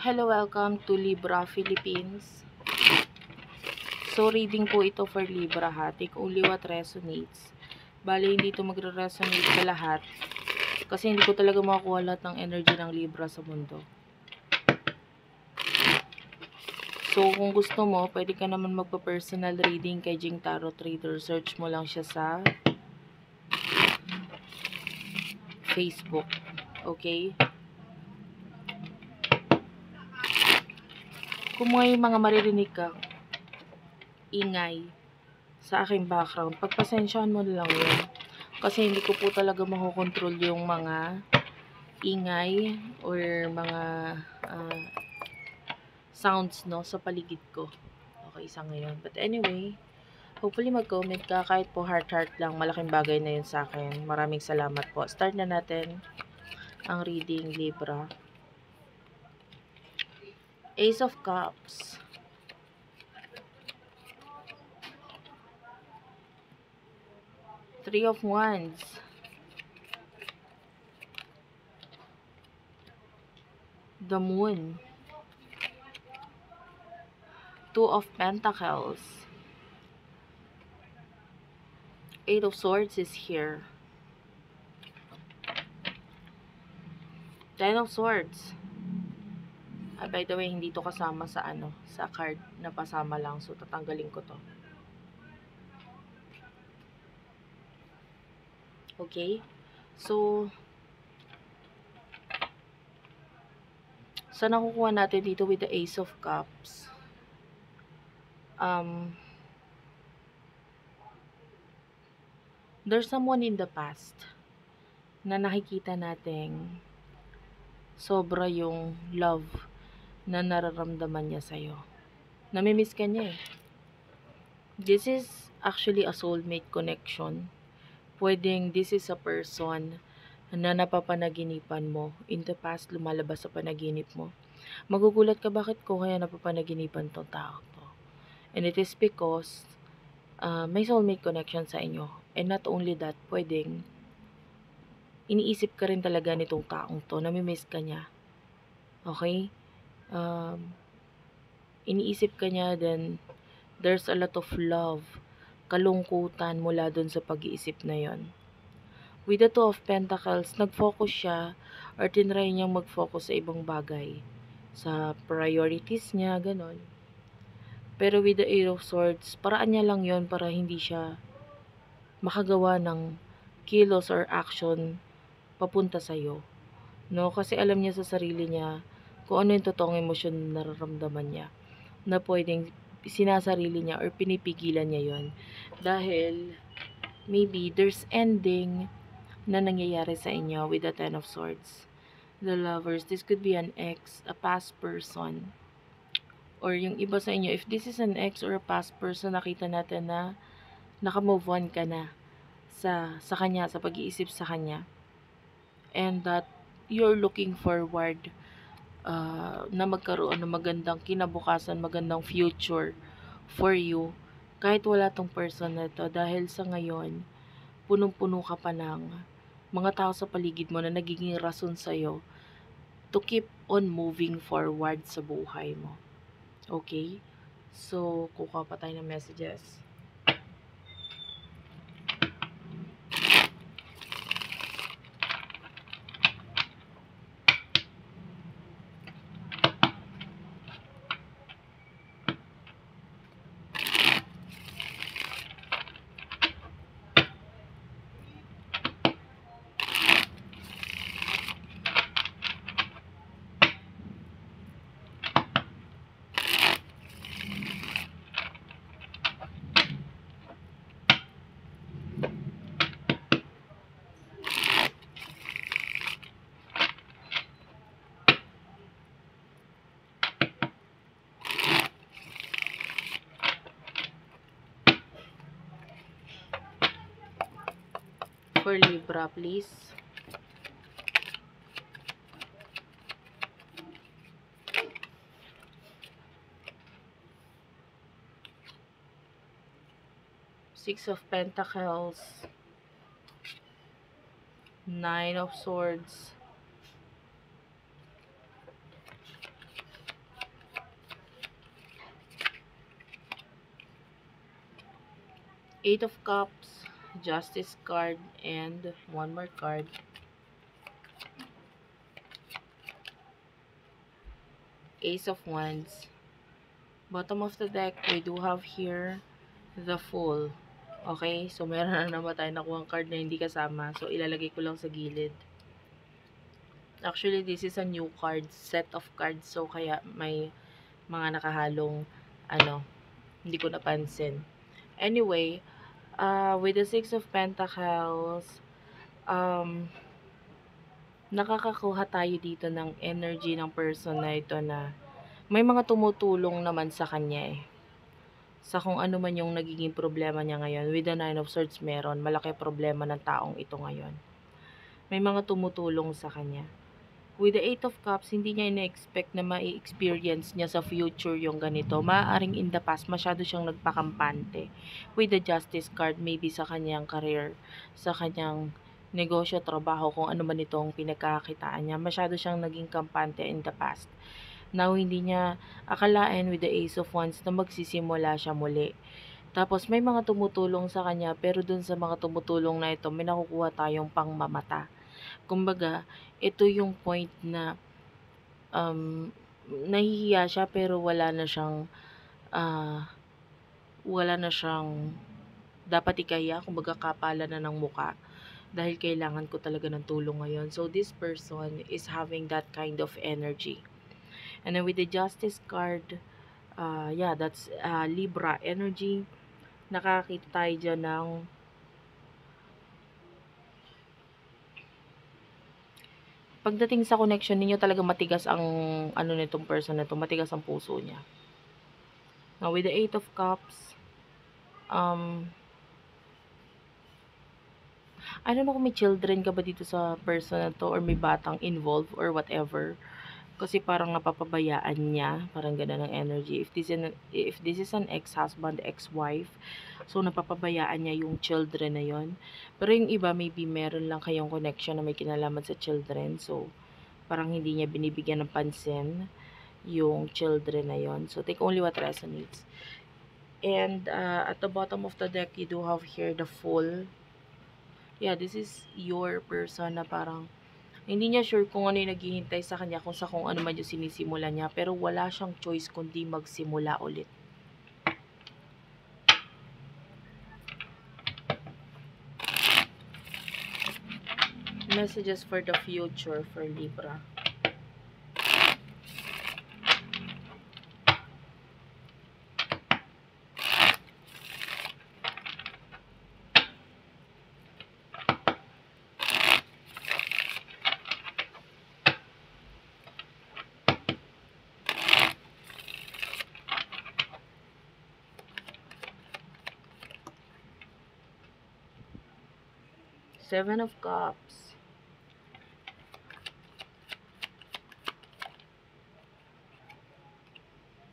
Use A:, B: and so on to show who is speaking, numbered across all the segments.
A: Hello, welcome to Libra Philippines. So, reading po ito for Libra ha. Take only what resonates. Bali, hindi ito magre-resonate sa lahat. Kasi hindi ko talaga makukuha lahat ng energy ng Libra sa mundo. So, kung gusto mo, pwede ka naman magpa-personal reading kay Jing Tarot Reader. Search mo lang siya sa Facebook. Okay? Kung may mga maririnig ka, ingay sa aking background, pagpasensyahan mo na lang yun. Kasi hindi ko po talaga makokontrol yung mga ingay or mga sounds no sa paligid ko. Okay, sa ngayon. But anyway, hopefully mag-comment ka kahit po heart lang. Malaking bagay na yun sa akin. Maraming salamat po. Start na natin ang reading, Libra. Ace of Cups. Three of Wands. The Moon. Two of Pentacles. Eight of Swords is here. Ten of Swords. By the way, hindi to kasama sa sa card na pasama lang. So, tatanggalin ko to. Okay? So, sa nakukuha natin dito with the Ace of Cups, there's someone in the past na nakikita nating sobra yung love na nararamdaman niya sa'yo. Namimiss ka niya eh. This is actually a soulmate connection. Pwedeng this is a person na napapanaginipan mo. In the past, lumalabas sa panaginip mo. Magugulat ka bakit ko kaya napapanaginipan tong tao to. And it is because may soulmate connection sa inyo. And not only that, pwedeng iniisip ka rin talaga nitong taong to. Namimiss ka niya. Okay? Iniisip ka niya, then there's a lot of love, kalungkutan mula dun sa pag-iisip na yon. With the Two of Pentacles, nag-focus siya or tinry niyang mag-focus sa ibang bagay. Sa priorities niya, ganon. Pero with the Eight of Swords, paraan niya lang yon para hindi siya makagawa ng kilos or action papunta sa'yo. No? Kasi alam niya sa sarili niya kung ano yung totoong emosyon na nararamdaman niya. Na pwedeng sinasarili niya or pinipigilan niya yon. Dahil maybe there's ending na nangyayari sa inyo with the Ten of Swords. The Lovers, this could be an ex, a past person. Or yung iba sa inyo, if this is an ex or a past person, nakita natin na naka-move on ka na sa kanya, sa pag-iisip sa kanya. And that you're looking forward na magkaroon ng magandang kinabukasan, magandang future for you. Kahit wala tong person na to. Dahil sa ngayon, punong-puno ka pa ng mga tao sa paligid mo na nagiging rason sa'yo to keep on moving forward sa buhay mo. Okay? So, kukuha pa tayo ng messages. For Libra, please. Six of Pentacles. Nine of Swords. Eight of Cups, Justice card, and one more card. Ace of Wands. Bottom of the deck, we do have here the Fool. Okay, so meron na naman tayo nakuha card na hindi kasama. So, ilalagay ko lang sa gilid. Actually, this is a new card, set of cards. So, kaya may mga nakahalong, hindi ko napansin. Anyway, with the Six of Pentacles, nakakakuha tayo dito ng energy ng person na ito na may mga tumutulong naman sa kanya sa kung ano man yung nagiging problema niya ngayon. With the Nine of Swords meron, malaki problema ng taong ito ngayon. May mga tumutulong sa kanya. With the Eight of Cups, hindi niya ina-expect na ma-experience niya sa future yung ganito. Maaaring in the past, masyado siyang nagpakampante. With the Justice card, maybe sa kanyang career, sa kanyang negosyo, trabaho, kung ano man itong pinagkakakitaan niya. Masyado siyang naging kampante in the past. Now, hindi niya akalain with the Ace of Wands na magsisimula siya muli. Tapos, may mga tumutulong sa kanya, pero dun sa mga tumutulong na ito, may nakukuha tayong pangmamata. Kumbaga, ito yung point na nahihiya siya pero wala na siyang dapat ikaya, kumbaga kapala na ng muka dahil kailangan ko talaga ng tulong ngayon. So, this person is having that kind of energy. And then with the Justice card, yeah, that's Libra energy. Nakakita tayo dyan ng pagdating sa connection ninyo, talaga matigas ang nitong person na to, matigas ang puso niya. Now, with the Eight of Cups, I don't know kung may children ka ba dito sa person na to or may batang involved or whatever. Kasi parang napapabayaan niya, parang ganda ng energy. If this is an ex-husband, ex-wife, so napapabayaan niya yung children na yon. Pero yung iba, maybe meron lang kayong connection na may kinalaman sa children. So, parang hindi niya binibigyan ng pansin yung children na yon. So, take only what resonates. And at the bottom of the deck, you do have here the Fool. Yeah, this is your person na parang hindi niya sure kung ano yung naghihintay sa kanya, kung ano man yung sinisimula niya, pero wala siyang choice kundi magsimula ulit. Messages for the future for Libra. Seven of Cups.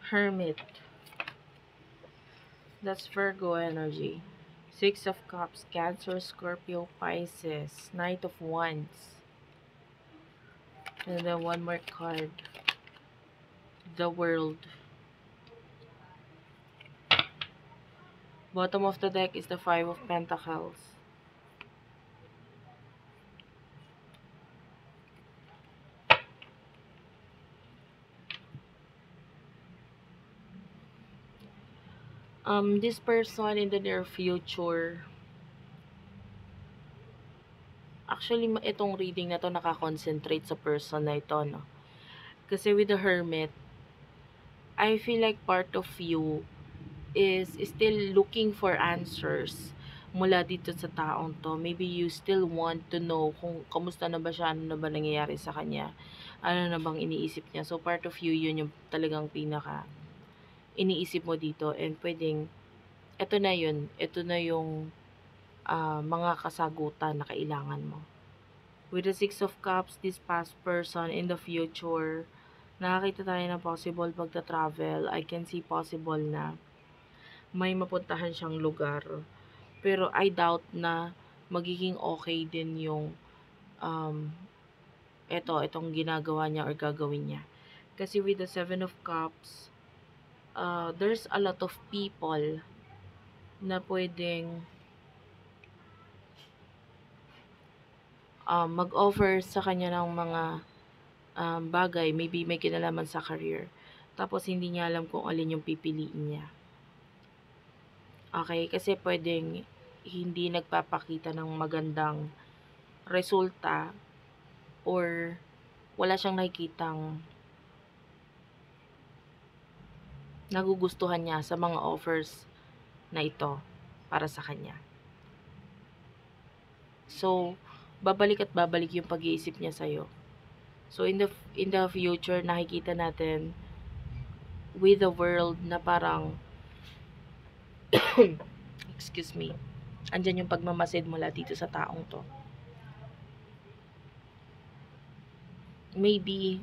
A: Hermit. That's Virgo energy. Six of Cups. Cancer, Scorpio, Pisces. Knight of Wands. And then one more card. The World. Bottom of the deck is the Five of Pentacles. This person in the near future, actually, itong reading na to nakakoncentrate sa person na ito, no? Kasi with the Hermit, I feel like part of you is still looking for answers mula dito sa taong to. Maybe you still want to know kung kamusta na ba siya, ano na ba nangyayari sa kanya, ano na bang iniisip niya. So, part of you, yun yung talagang pinaka iniisip mo dito, and pwedeng ito na yun, ito na yung mga kasagutan na kailangan mo. With the Six of Cups, this past person in the future, nakakita tayo na possible pagta-travel. I can see possible na may mapuntahan siyang lugar. Pero I doubt na magiging okay din yung itong ginagawa niya or gagawin niya. Kasi with the Seven of Cups, there's a lot of people na pwedeng mag-offer sa kanya ng mga bagay, maybe may kinalaman sa career. Tapos hindi niya alam kung alin yung pipiliin niya. Okay? Kasi pwedeng hindi nagpapakita ng magandang resulta or wala siyang nakikitang nagugustuhan niya sa mga offers na ito para sa kanya. So, babalik at babalik yung pag-iisip niya sa'yo. So, in the future, nakikita natin with the world na parang excuse me, andyan yung pagmamasid mula dito sa taong to. Maybe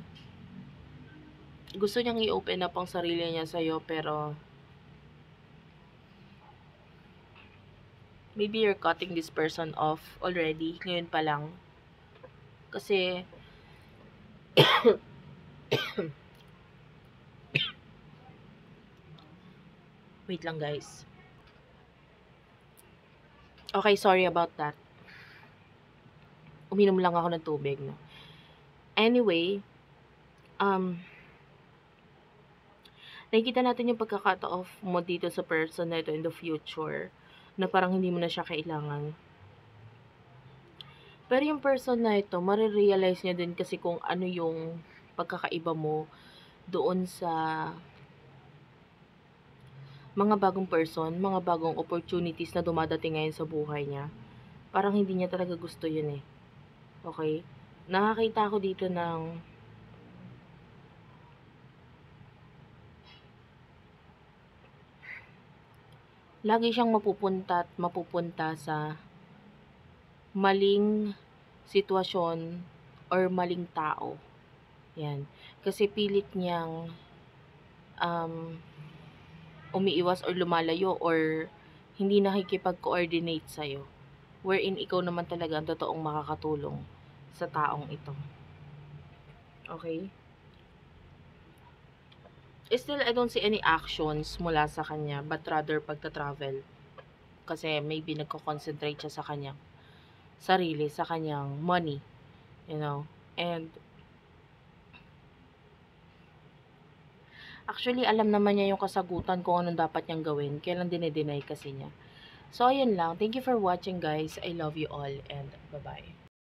A: gusto niyang i-open up ang sarili niya sa'yo, pero maybe you're cutting this person off already, ngayon pa lang. Kasi wait lang guys. Okay, sorry about that. Uminom lang ako ng tubig, no? Anyway, nakikita natin yung pagka-cut off mo dito sa person na ito in the future, na parang hindi mo na siya kailangan. Pero yung person na ito, marirealize niya din kasi kung ano yung pagkakaiba mo doon sa mga bagong person, mga bagong opportunities na dumadating ngayon sa buhay niya. Parang hindi niya talaga gusto yun eh. Okay? Nakakita ako dito ng lagi siyang mapupunta sa maling sitwasyon or maling tao. Yan. Kasi pilit niyang umiiwas or lumalayo or hindi nakikipag-coordinate sa'yo. Wherein ikaw naman talaga ang totoong makakatulong sa taong ito. Okay? Still, I don't see any actions mula sa kanya, but rather pagta-travel. Kasi maybe nagko-concentrate siya sa kanyang sarili, sa kanyang money. You know? And actually, alam naman niya yung kasagutan kung anong dapat niyang gawin. Kaya lang dinideny kasi niya. So, ayun lang. Thank you for watching, guys. I love you all and bye-bye.